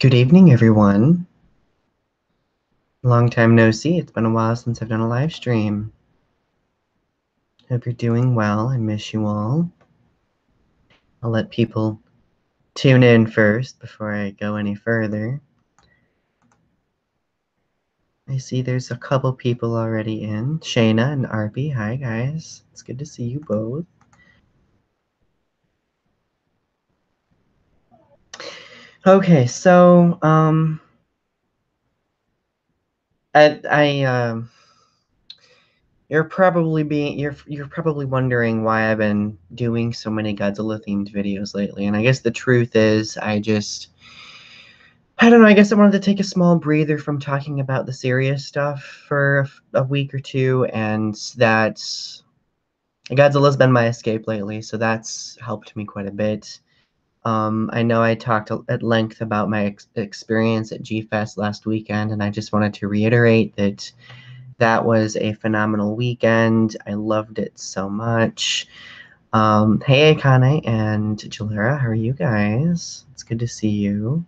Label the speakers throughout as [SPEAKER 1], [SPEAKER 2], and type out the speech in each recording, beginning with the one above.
[SPEAKER 1] Good evening, everyone. Long time no see. It's been a while since I've done a live stream. Hope you're doing well. I miss you all. I'll let people tune in first before I go any further. I see there's a couple people already in. Shayna and Arby. Hi, guys. It's good to see you both. Okay, so, you're probably wondering why I've been doing so many Godzilla themed videos lately, and I guess the truth is I don't know, I guess I wanted to take a small breather from talking about the serious stuff for a week or two, and that's Godzilla's been my escape lately, so that's helped me quite a bit. I know I talked at length about my experience at G-Fest last weekend, and I just wanted to reiterate that that was a phenomenal weekend. I loved it so much. Hey, Akane and Jalera, how are you guys? It's good to see you.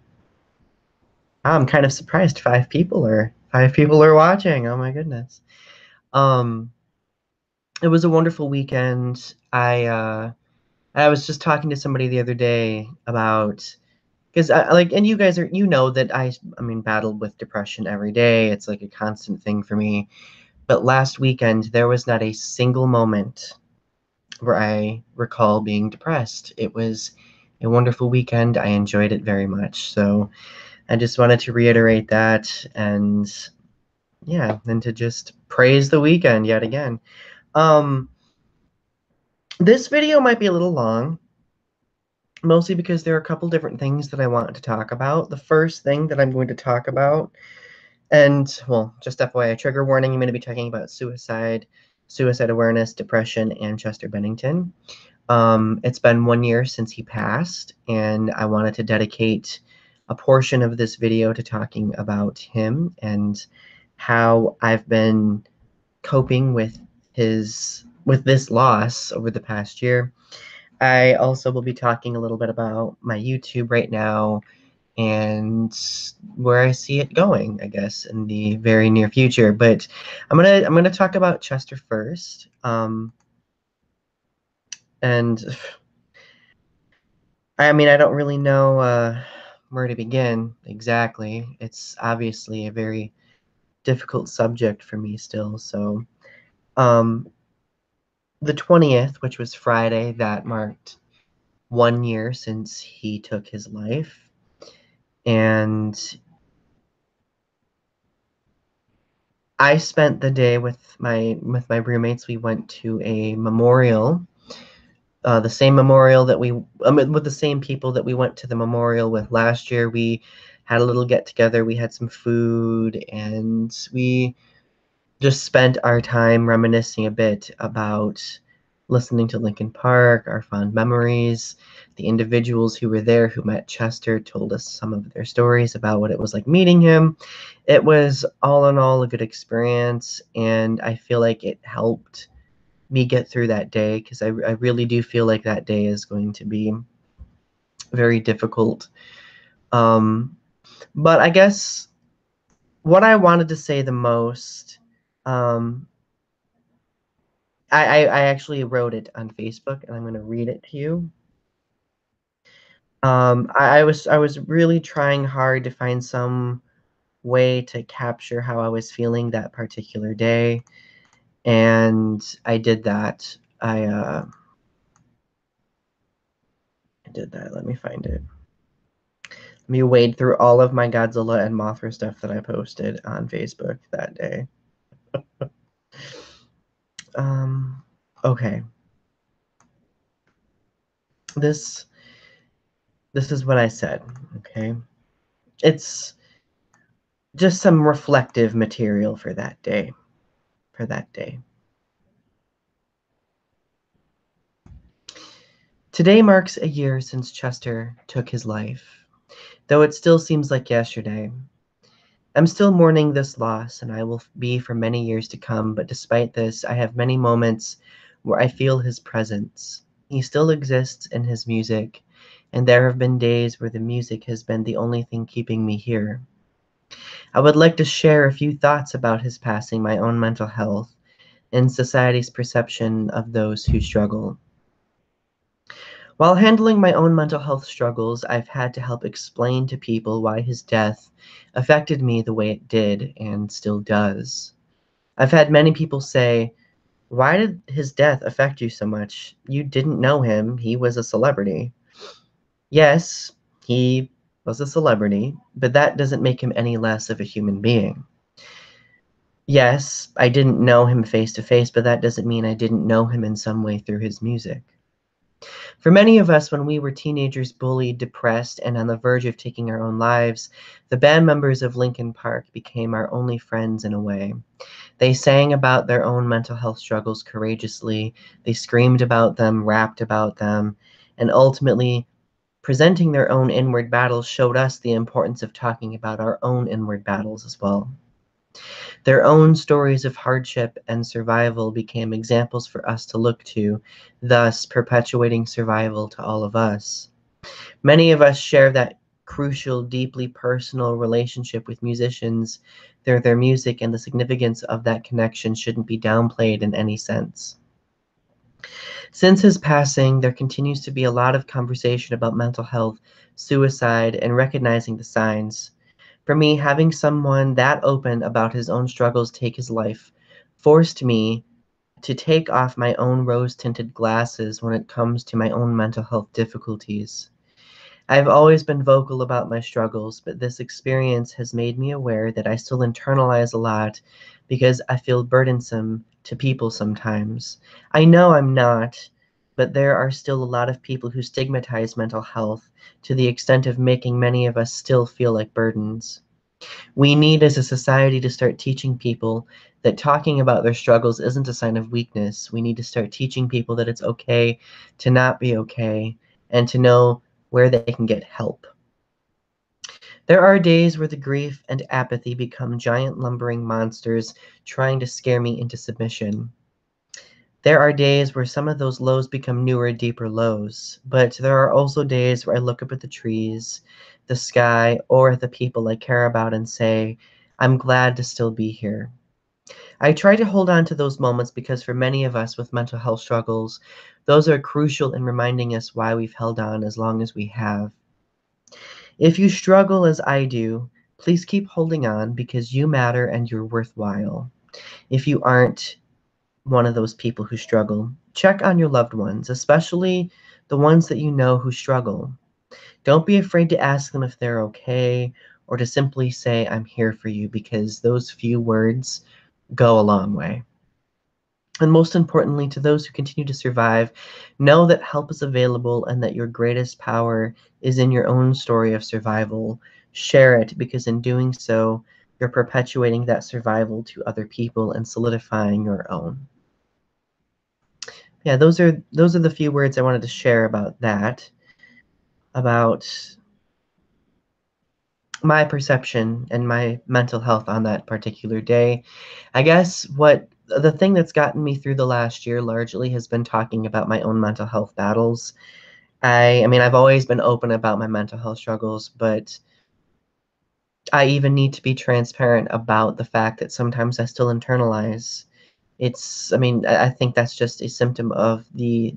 [SPEAKER 1] I'm kind of surprised five people are watching. Oh my goodness. Um, it was a wonderful weekend. I was just talking to somebody the other day about because I like, and you guys know that I mean battled with depression every day. It's like a constant thing for me. But last weekend there was not a single moment where I recall being depressed. It was a wonderful weekend. I enjoyed it very much. So I just wanted to reiterate that, and yeah, and to just praise the weekend yet again. Um, this video might be a little long, mostly because there are a couple different things that I want to talk about. The first thing that I'm going to talk about, and well, just FYI, trigger warning, I'm going to be talking about suicide, suicide awareness, depression, and Chester Bennington. It's been 1 year since he passed, and I wanted to dedicate a portion of this video to talking about him and how I've been coping with this loss over the past year. I also will be talking a little bit about my YouTube right now and where I see it going, I guess, in the very near future. But I'm gonna talk about Chester first. And I mean, I don't really know where to begin exactly. It's obviously a very difficult subject for me still. So, um, the 20th, which was Friday, that marked 1 year since he took his life. And I spent the day with my roommates. We went to a memorial, the same memorial that with the same people that we went to the memorial with last year. We had a little get together. We had some food, and we just spent our time reminiscing a bit about listening to Linkin Park, our fond memories. The individuals who were there who met Chester told us some of their stories about what it was like meeting him. It was all in all a good experience, and I feel like it helped me get through that day because I really do feel like that day is going to be very difficult. Um, but I guess what I wanted to say the most, um, I actually wrote it on Facebook, and I'm going to read it to you. I was really trying hard to find some way to capture how I was feeling that particular day, and I did that. I did that. Let me find it. Let me wade through all of my Godzilla and Mothra stuff that I posted on Facebook that day. Um, okay. This this is what I said, okay? It's just some reflective material for that day. For that day. Today marks a year since Chester took his life, though it still seems like yesterday. I'm still mourning this loss, and I will be for many years to come, but despite this, I have many moments where I feel his presence. He still exists in his music, and there have been days where the music has been the only thing keeping me here. I would like to share a few thoughts about his passing, my own mental health, and society's perception of those who struggle. While handling my own mental health struggles, I've had to help explain to people why his death affected me the way it did and still does. I've had many people say, "Why did his death affect you so much? You didn't know him. He was a celebrity." Yes, he was a celebrity, but that doesn't make him any less of a human being. Yes, I didn't know him face to face, but that doesn't mean I didn't know him in some way through his music. For many of us, when we were teenagers, bullied, depressed, and on the verge of taking our own lives, the band members of Linkin Park became our only friends in a way. They sang about their own mental health struggles courageously, they screamed about them, rapped about them, and ultimately, presenting their own inward battles showed us the importance of talking about our own inward battles as well. Their own stories of hardship and survival became examples for us to look to, thus perpetuating survival to all of us. Many of us share that crucial, deeply personal relationship with musicians. Their music and the significance of that connection shouldn't be downplayed in any sense. Since his passing, there continues to be a lot of conversation about mental health, suicide, and recognizing the signs. For me, having someone that open about his own struggles take his life forced me to take off my own rose-tinted glasses when it comes to my own mental health difficulties. I've always been vocal about my struggles, but this experience has made me aware that I still internalize a lot because I feel burdensome to people sometimes. I know I'm not, but there are still a lot of people who stigmatize mental health to the extent of making many of us still feel like burdens. We need as a society to start teaching people that talking about their struggles isn't a sign of weakness. We need to start teaching people that it's okay to not be okay and to know where they can get help. There are days where the grief and apathy become giant lumbering monsters trying to scare me into submission. There are days where some of those lows become newer, deeper lows, but there are also days where I look up at the trees, the sky, or at the people I care about and say, I'm glad to still be here. I try to hold on to those moments because for many of us with mental health struggles, those are crucial in reminding us why we've held on as long as we have. If you struggle as I do, please keep holding on because you matter and you're worthwhile. If you aren't one of those people who struggle, check on your loved ones, especially the ones that you know who struggle. Don't be afraid to ask them if they're okay or to simply say, I'm here for you, because those few words go a long way. And most importantly, to those who continue to survive, know that help is available and that your greatest power is in your own story of survival. Share it because in doing so, you're perpetuating that survival to other people and solidifying your own. Yeah, those are the few words I wanted to share about that, about my perception and my mental health on that particular day. I guess what the thing that's gotten me through the last year largely has been talking about my own mental health battles. I mean, I've always been open about my mental health struggles, but I even need to be transparent about the fact that sometimes I still internalize. I mean, I think that's just a symptom of the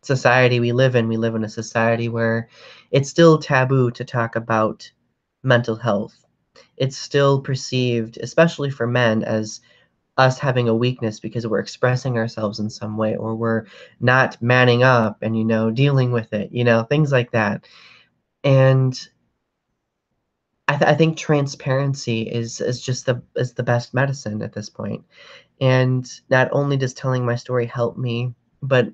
[SPEAKER 1] society we live in. We live in a society where it's still taboo to talk about mental health. It's still perceived, especially for men, as us having a weakness because we're expressing ourselves in some way or we're not manning up and, dealing with it, things like that. And I think transparency is just the best medicine at this point. And not only does telling my story help me, but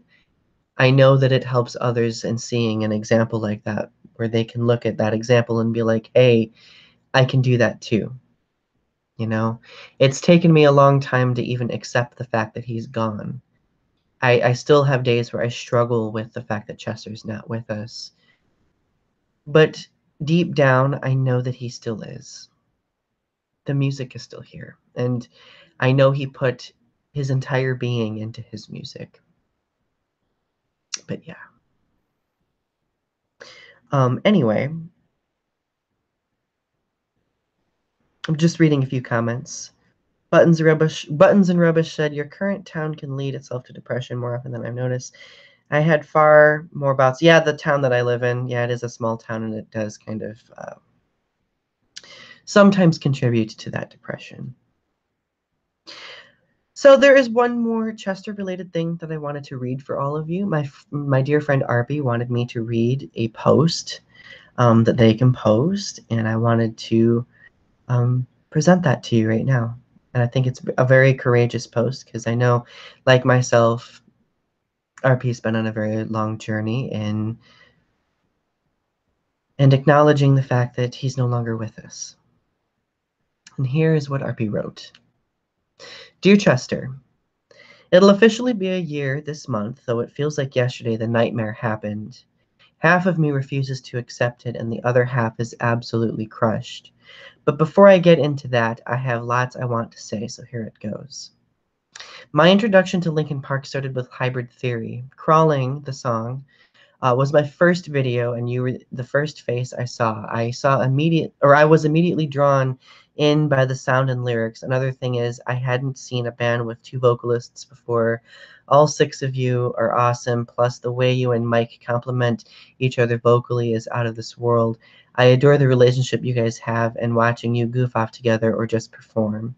[SPEAKER 1] I know that it helps others in seeing an example like that, where they can look at that example and be like, hey, I can do that too. It's taken me a long time to even accept the fact that he's gone. I still have days where I struggle with the fact that Chester's not with us. But deep down, I know that he still is. The music is still here. And I know he put his entire being into his music. But yeah. Anyway, I'm just reading a few comments. Buttons and Rubbish said, your current town can lead itself to depression more often than I've noticed. I had far more bouts. Yeah, the town that I live in, yeah, it is a small town, and it does kind of sometimes contribute to that depression. So there is one more Chester-related thing that I wanted to read for all of you. My dear friend Arby wanted me to read a post that they composed, and I wanted to present that to you right now. And I think it's a very courageous post because I know, like myself, RP's been on a very long journey in and acknowledging the fact that he's no longer with us. And here is what RP wrote. Dear Chester, it'll officially be a year this month, though it feels like yesterday the nightmare happened. Half of me refuses to accept it, and the other half is absolutely crushed. But before I get into that, I have lots I want to say, so here it goes. My introduction to Linkin Park started with Hybrid Theory. Crawling, the song, was my first video, and you were the first face I saw. I was immediately drawn in by the sound and lyrics. Another thing is, I hadn't seen a band with two vocalists before. All six of you are awesome, plus the way you and Mike complement each other vocally is out of this world. I adore the relationship you guys have and watching you goof off together or just perform.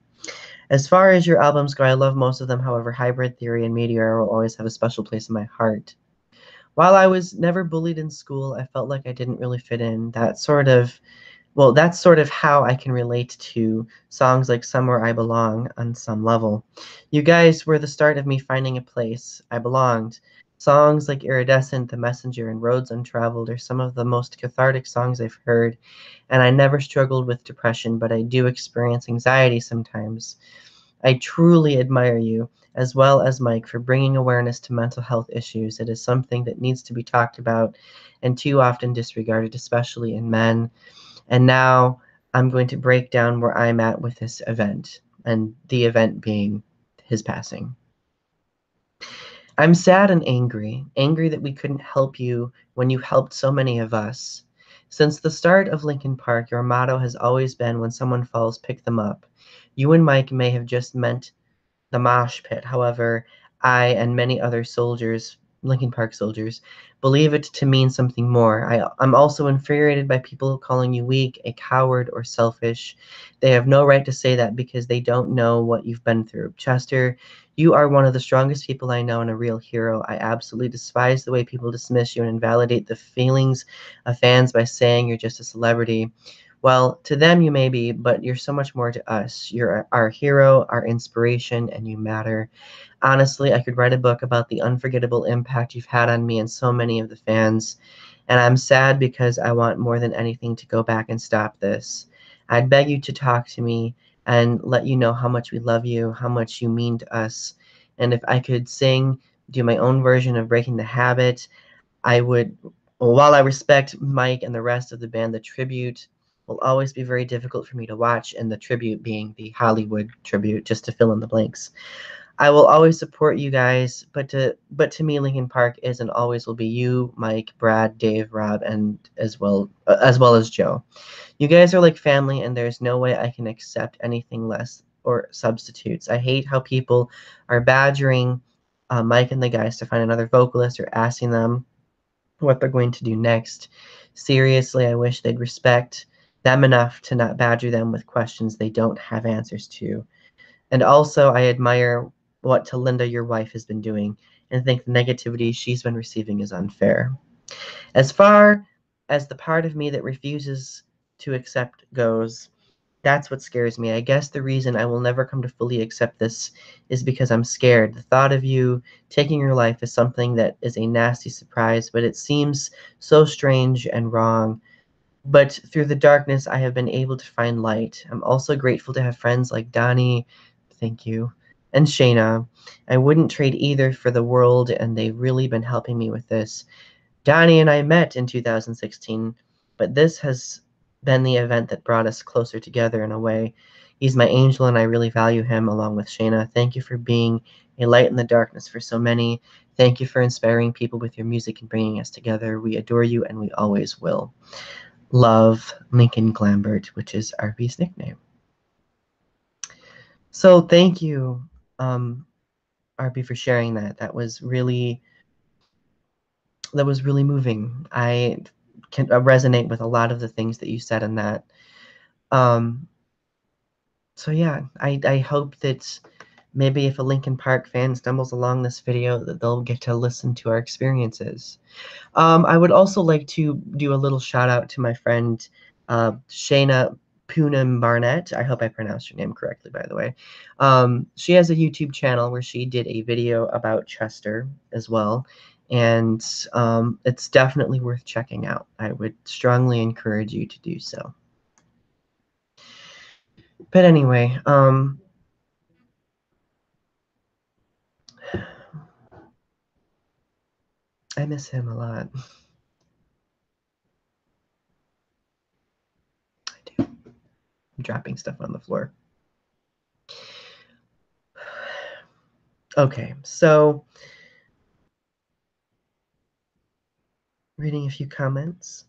[SPEAKER 1] As far as your albums go, I love most of them. However, Hybrid Theory and Meteor will always have a special place in my heart. While I was never bullied in school, I felt like I didn't really fit in. That's sort of how I can relate to songs like Somewhere I Belong on some level. You guys were the start of me finding a place I belonged. Songs like Iridescent, The Messenger, and Roads Untraveled are some of the most cathartic songs I've heard, and I never struggled with depression, but I do experience anxiety sometimes. I truly admire you, as well as Mike, for bringing awareness to mental health issues. It is something that needs to be talked about and too often disregarded, especially in men. And now I'm going to break down where I'm at with this event, and the event being his passing. I'm sad and angry that we couldn't help you when you helped so many of us. Since the start of Linkin Park, your motto has always been when someone falls, pick them up. You and Mike may have just meant the mosh pit. However, I and many other soldiers, Linkin Park soldiers, believe it to mean something more. I'm also infuriated by people calling you weak, a coward, or selfish. They have no right to say that because they don't know what you've been through. Chester, you are one of the strongest people I know and a real hero. I absolutely despise the way people dismiss you and invalidate the feelings of fans by saying you're just a celebrity. Well, to them you may be, but you're so much more to us. You're our hero, our inspiration, and you matter. Honestly, I could write a book about the unforgettable impact you've had on me and so many of the fans. And I'm sad because I want more than anything to go back and stop this. I'd beg you to talk to me and let you know how much we love you, how much you mean to us. And if I could do my own version of Breaking the Habit, I would. Well, while I respect Mike and the rest of the band, the tribute will always be very difficult for me to watch, and the tribute being the Hollywood tribute, just to fill in the blanks. I will always support you guys, but to me, Linkin Park is and always will be you, Mike, Brad, Dave, Rob, and as well as Joe. You guys are like family, and there's no way I can accept anything less or substitutes. I hate how people are badgering Mike and the guys to find another vocalist or asking them what they're going to do next. Seriously, I wish they'd respect them enough to not badger them with questions they don't have answers to. And also, I admire what Talinda, your wife, has been doing, and think the negativity she's been receiving is unfair. As far as the part of me that refuses to accept goes, that's what scares me. I guess the reason I will never come to fully accept this is because I'm scared. The thought of you taking your life is something that is a nasty surprise, but it seems so strange and wrong. But through the darkness, I have been able to find light. I'm also grateful to have friends like Donny, thank you, and Shayna. I wouldn't trade either for the world, and they've really been helping me with this. Donny and I met in 2016, but this has been the event that brought us closer together in a way. He's my angel, and I really value him along with Shayna. Thank you for being a light in the darkness for so many. Thank you for inspiring people with your music and bringing us together. We adore you, and we always will. Love, Lincoln Glambert, which is RB's nickname. So thank you, RB, for sharing that. That was really moving. I can resonate with a lot of the things that you said in that. So yeah, I hope that maybe if a Linkin Park fan stumbles along this video, that they'll get to listen to our experiences. I would also like to do a little shout out to my friend Shayna Poonam Barnett. I hope I pronounced your name correctly, by the way. She has a YouTube channel where she did a video about Chester as well, and it's definitely worth checking out. I would strongly encourage you to do so. But anyway, I miss him a lot. I do. I'm dropping stuff on the floor. Okay, so reading a few comments.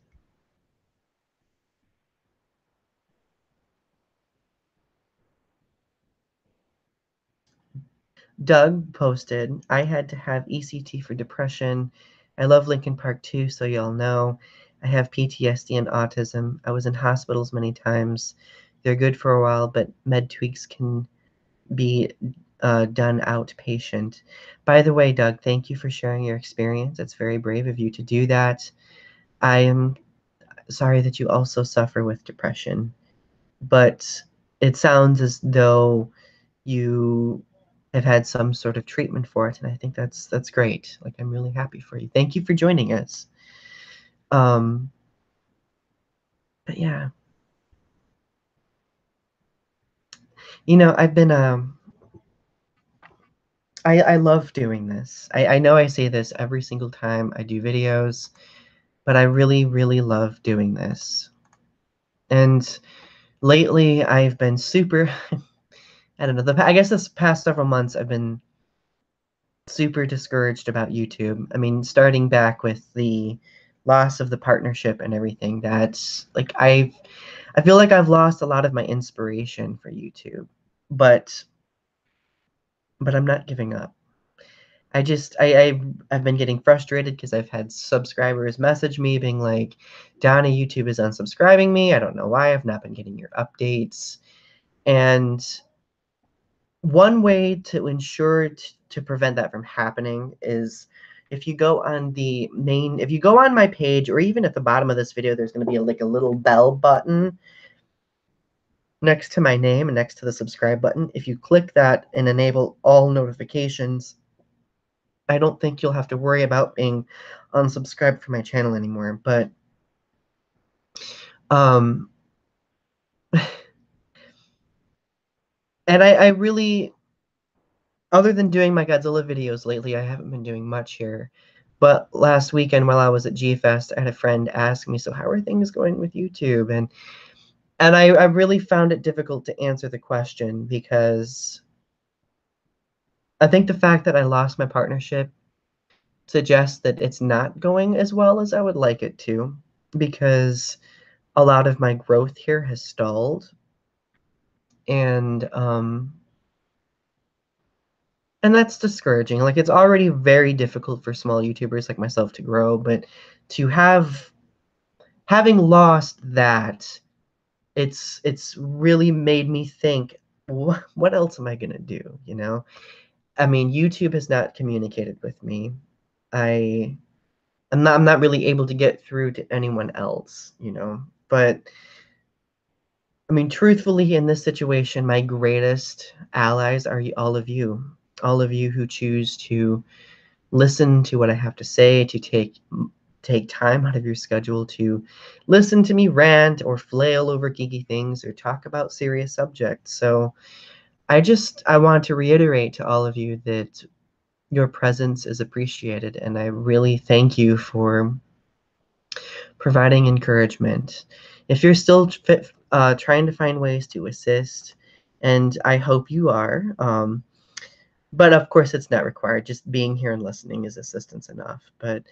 [SPEAKER 1] Doug posted, I had to have ECT for depression. I love Linkin Park too, so y'all know. I have PTSD and autism. I was in hospitals many times. They're good for a while, but med tweaks can be done outpatient. By the way, Doug, thank you for sharing your experience. It's very brave of you to do that. I am sorry that you also suffer with depression, but it sounds as though you have had some sort of treatment for it, and I think that's great. Like, I'm really happy for you. Thank you for joining us. But yeah, you know, I've been I love doing this. I know I say this every single time I do videos, but I really, really love doing this. And lately, I've been super I don't know, I guess this past several months I've been super discouraged about YouTube. I mean, starting back with the loss of the partnership and everything, that's like I feel like I've lost a lot of my inspiration for YouTube. But I'm not giving up. I've been getting frustrated because I've had subscribers message me being like, Donny, YouTube is unsubscribing me. I don't know why. I've not been getting your updates. And one way to ensure to prevent that from happening is if you go on if you go on my page, or even at the bottom of this video, there's going to be like a little bell button next to my name and next to the subscribe button. If you click that and enable all notifications, I don't think you'll have to worry about being unsubscribed from my channel anymore. But and I really, other than doing my Godzilla videos lately, I haven't been doing much here. But last weekend while I was at G-Fest, I had a friend ask me, so how are things going with YouTube? And I really found it difficult to answer the question, because I think the fact that I lost my partnership suggests that it's not going as well as I would like it to, because a lot of my growth here has stalled. And that's discouraging. Like, it's already very difficult for small YouTubers like myself to grow, but to having lost that, it's really made me think, what else am I gonna do? You know, I mean, YouTube has not communicated with me. I'm not really able to get through to anyone else, you know. But I mean, truthfully, in this situation, my greatest allies are all of you who choose to listen to what I have to say, to take time out of your schedule to listen to me rant or flail over geeky things or talk about serious subjects. So I want to reiterate to all of you that your presence is appreciated, and I really thank you for providing encouragement. If you're still trying to find ways to assist, and I hope you are, But of course, it's not required. Just being here and listening is assistance enough. But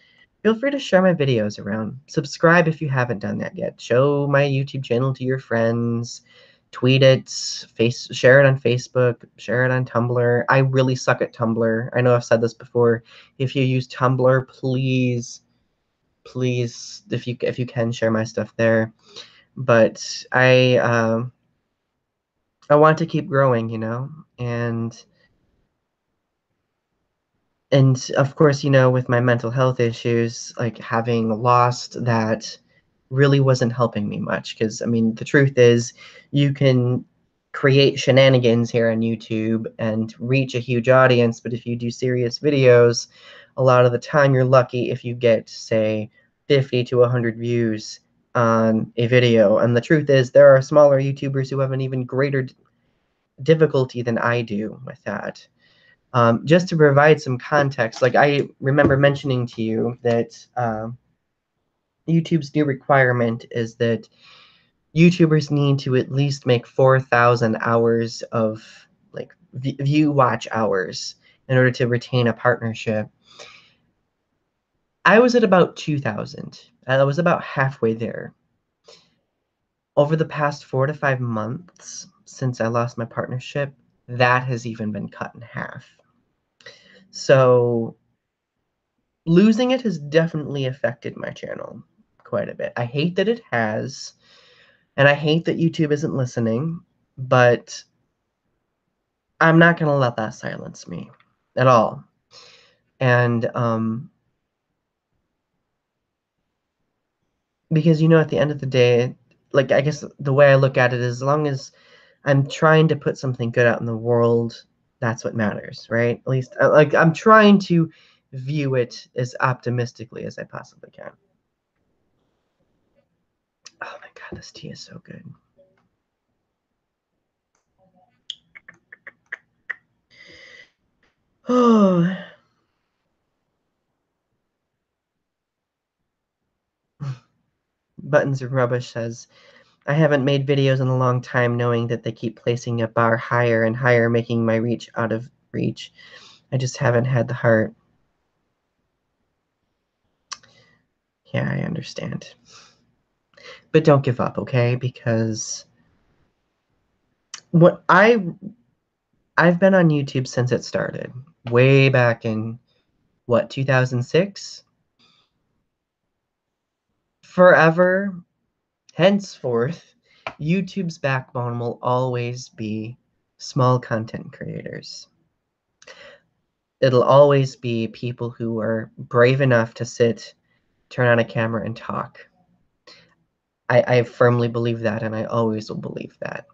[SPEAKER 1] feel free to share my videos around. Subscribe if you haven't done that yet. Show my YouTube channel to your friends. Tweet it, share it on Facebook, share it on Tumblr. I really suck at Tumblr. I know I've said this before. If you use Tumblr, please, if you can, share my stuff there. But I want to keep growing, and of course, with my mental health issues, like having lost that really wasn't helping me much. Because, I mean, the truth is, you can create shenanigans here on YouTube and reach a huge audience, but if you do serious videos, a lot of the time you're lucky if you get, say, 50 to 100 views on a video. And the truth is, there are smaller YouTubers who have an even greater difficulty than I do with that. Just to provide some context, like I remember mentioning to you that YouTube's new requirement is that YouTubers need to at least make 4,000 hours of like view watch hours in order to retain a partnership. I was at about 2,000. I was about halfway there. Over the past 4 to 5 months since I lost my partnership, that has even been cut in half. So losing it has definitely affected my channel quite a bit. I hate that it has, and I hate that YouTube isn't listening, but I'm not going to let that silence me at all. And because, at the end of the day, like, I guess the way I look at it is, as long as I'm trying to put something good out in the world, that's what matters, right? At least, like, I'm trying to view it as optimistically as I possibly can. Oh my God, this tea is so good. Oh. Buttons of Rubbish says, I haven't made videos in a long time knowing that they keep placing a bar higher and higher, making my reach out of reach. I just haven't had the heart. Yeah, I understand. But don't give up, okay? Because what I've been on YouTube since it started, way back in, 2006? Forever, henceforth, YouTube's backbone will always be small content creators. It'll always be people who are brave enough to sit, turn on a camera, and talk. I firmly believe that, and I always will believe that.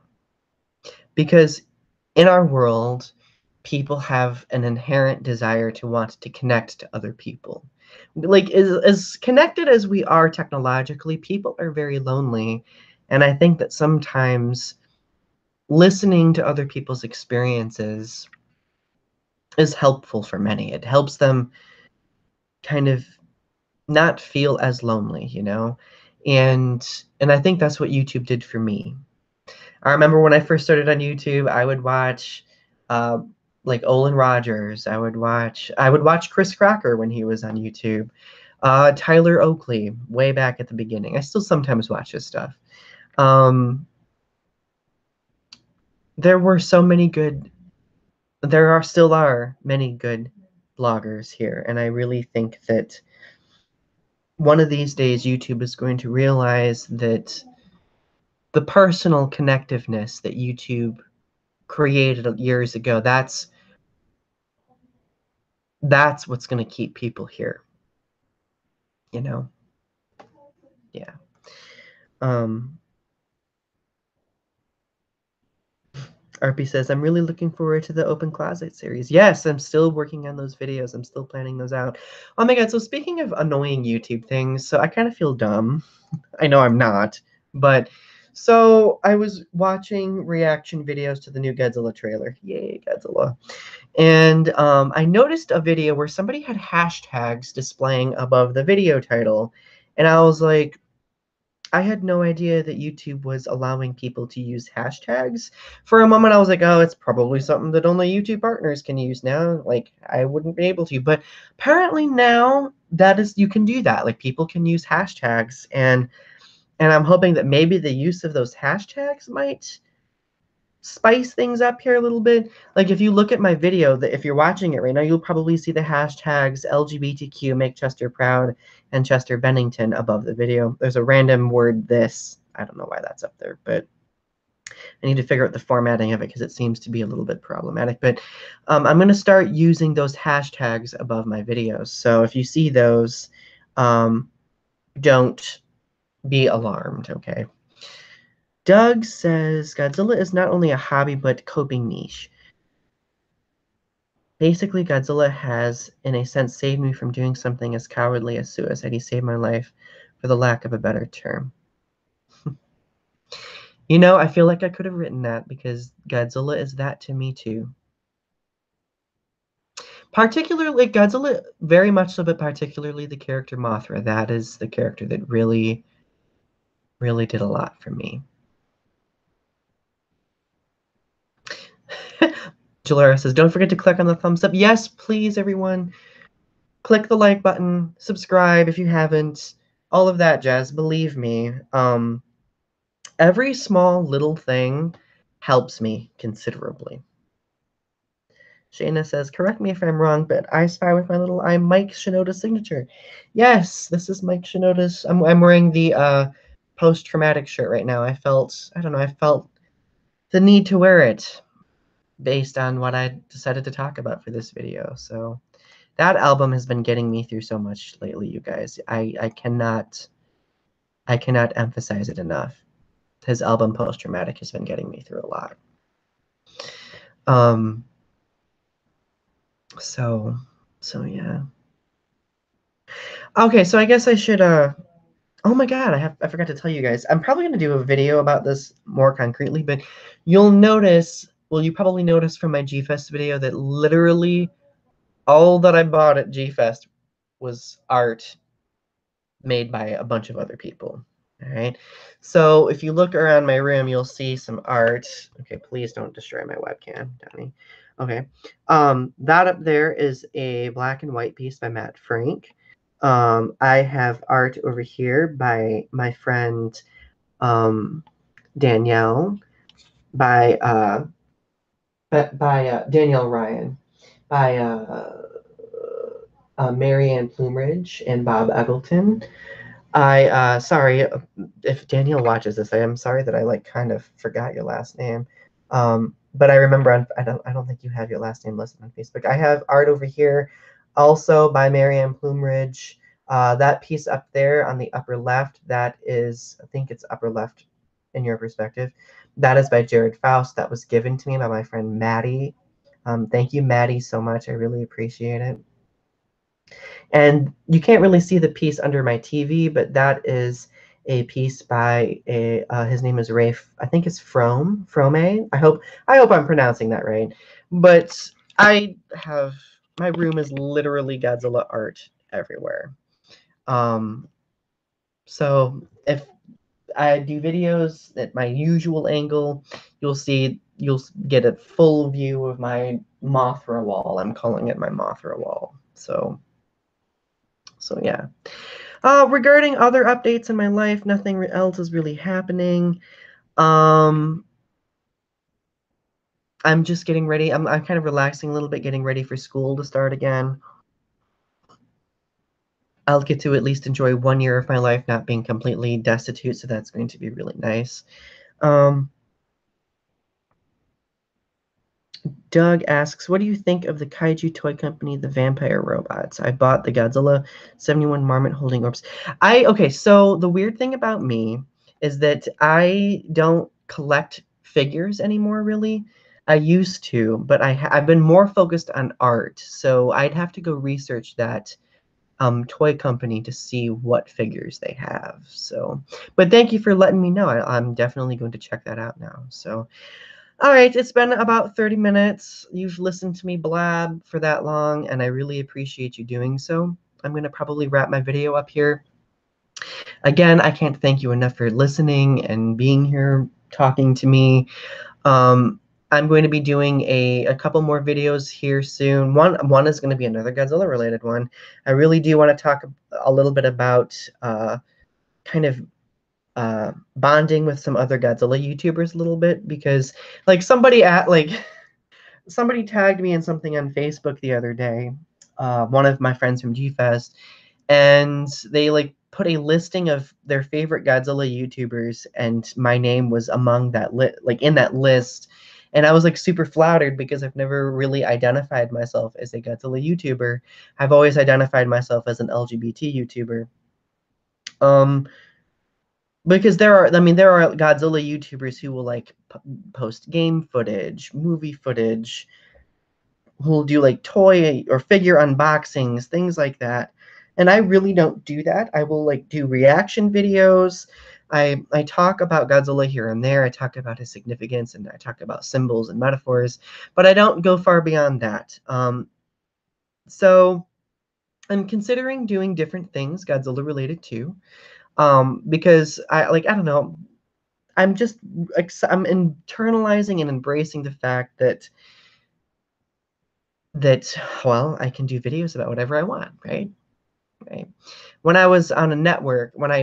[SPEAKER 1] Because in our world, people have an inherent desire to want to connect to other people. Like, as connected as we are technologically, people are very lonely. And I think that sometimes listening to other people's experiences is helpful for many. It helps them kind of not feel as lonely, And I think that's what YouTube did for me. I remember when I first started on YouTube, I would watch like Olin Rogers. I would watch Chris Crocker when he was on YouTube. Tyler Oakley, way back at the beginning. I still sometimes watch his stuff. There were so many good. There still are many good bloggers here, and I really think that one of these days YouTube is going to realize that the personal connectiveness that YouTube created years ago, that's what's going to keep people here, yeah. RP says, I'm really looking forward to the Open Closet series. Yes, I'm still working on those videos. I'm still planning those out. Oh my God, so speaking of annoying YouTube things, so I kind of feel dumb. I know I'm not, but so I was watching reaction videos to the new Godzilla trailer. Yay, Godzilla. And I noticed a video where somebody had hashtags displaying above the video title. And I was like, I had no idea that YouTube was allowing people to use hashtags. For a moment, I was like, oh, it's probably something that only YouTube partners can use now. Like, I wouldn't be able to. But apparently now you can do that. Like, people can use hashtags. And I'm hoping that maybe the use of those hashtags might spice things up here a little bit. Like if you look at my video, that if you're watching it right now, you'll probably see the hashtags LGBTQ make Chester proud and Chester Bennington above the video. There's a random word this. I don't know why that's up there, but I need to figure out the formatting of it because it seems to be a little bit problematic. But I'm going to start using those hashtags above my videos. So if you see those, don't be alarmed, okay? Doug says Godzilla is not only a hobby but coping niche. Basically, Godzilla has, in a sense, saved me from doing something as cowardly as suicide. He saved my life, for the lack of a better term. You know, I feel like I could have written that because Godzilla is that to me too. Particularly Godzilla, very much so, but particularly the character Mothra. That is the character that really, really did a lot for me. Jalara says, don't forget to click on the thumbs up. Yes, please, everyone. Click the like button, subscribe if you haven't, all of that jazz. Believe me, every small little thing helps me considerably. Shayna says, correct me if I'm wrong, but I spy with my little eye Mike Shinoda's signature. Yes, this is Mike Shinoda's. I'm wearing the post-traumatic shirt right now. I felt the need to wear it based on what I decided to talk about for this video. So that album has been getting me through so much lately, you guys. I cannot emphasize it enough. His album Post Traumatic has been getting me through a lot. So yeah. Okay, so I guess I should oh my god, I forgot to tell you guys. I'm probably gonna do a video about this more concretely, but you'll notice, well, you probably noticed from my G-Fest video that literally all that I bought at G-Fest was art made by a bunch of other people. All right. So if you look around my room, you'll see some art. Okay, please don't destroy my webcam, Donny. Okay. That up there is a black and white piece by Matt Frank. I have art over here by my friend Danielle, by Danielle Ryan, by Marianne Plumridge and Bob Eggleton. Sorry if Danielle watches this. I am sorry that I like kind of forgot your last name. But I remember I don't think you have your last name listed on Facebook. I have art over here, also by Marianne Plumridge. That piece up there on the upper left, that is, I think it's upper left in your perspective. That is by Jared Faust. That was given to me by my friend Maddie. Thank you, Maddie, so much. I really appreciate it. And you can't really see the piece under my TV, but that is a piece by his name is Rafe. I think it's Frome. I hope I'm pronouncing that right. But my room is literally Godzilla art everywhere. So if I do videos at my usual angle, you'll get a full view of my Mothra wall. I'm calling it my Mothra wall. So yeah. Regarding other updates in my life, nothing else is really happening. I'm just getting ready. I'm kind of relaxing a little bit, getting ready for school to start again. I'll get to at least enjoy 1 year of my life not being completely destitute, so that's going to be really nice. Doug asks, what do you think of the kaiju toy company, the Vampire Robots? I bought the Godzilla 71 Marmot holding orbs. Okay, so the weird thing about me is that I don't collect figures anymore, really. I used to, but I've been more focused on art, so I'd have to go research that toy company to see what figures they have. So, but thank you for letting me know. I'm definitely going to check that out now. So, all right, it's been about 30 minutes. You've listened to me blab for that long, and I really appreciate you doing so. I'm going to probably wrap my video up here. Again, I can't thank you enough for listening and being here talking to me. Um, I'm going to be doing a couple more videos here soon. One is going to be another Godzilla related one. I really do want to talk a little bit about kind of bonding with some other Godzilla YouTubers a little bit, because like somebody tagged me in something on Facebook the other day, one of my friends from G-Fest, and they like put a listing of their favorite Godzilla YouTubers, and my name was among that like in that list. And I was like super flattered because I've never really identified myself as a Godzilla YouTuber. I've always identified myself as an LGBT YouTuber. Um, because there are Godzilla YouTubers who will like post game footage, movie footage, who'll do like toy or figure unboxings, things like that. And I really don't do that. I will like do reaction videos. I talk about Godzilla here and there. I talk about his significance and I talk about symbols and metaphors, but I don't go far beyond that. So I'm considering doing different things Godzilla related too, because I don't know. I'm internalizing and embracing the fact that well, I can do videos about whatever I want, right? Right. When I was on a network, when I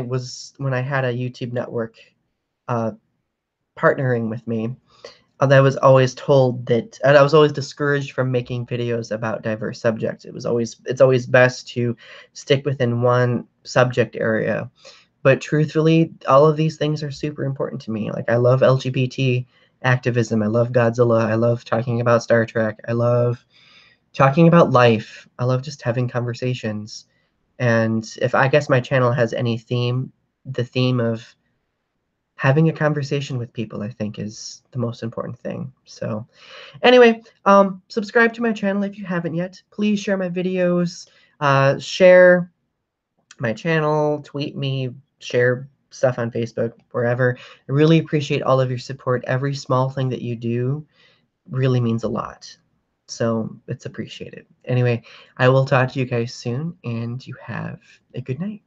[SPEAKER 1] had a YouTube network uh, partnering with me, I was always told that, and I was always discouraged from making videos about diverse subjects. It's always best to stick within one subject area. But truthfully, all of these things are super important to me. Like I love LGBT activism. I love Godzilla. I love talking about Star Trek. I love talking about life. I love just having conversations. And if I guess my channel has any theme, the theme of having a conversation with people, I think is the most important thing. So anyway, subscribe to my channel if you haven't yet. Please share my videos, share my channel, tweet me, share stuff on Facebook, wherever. I really appreciate all of your support. Every small thing that you do really means a lot. So it's appreciated. Anyway, I will talk to you guys soon, and you have a good night.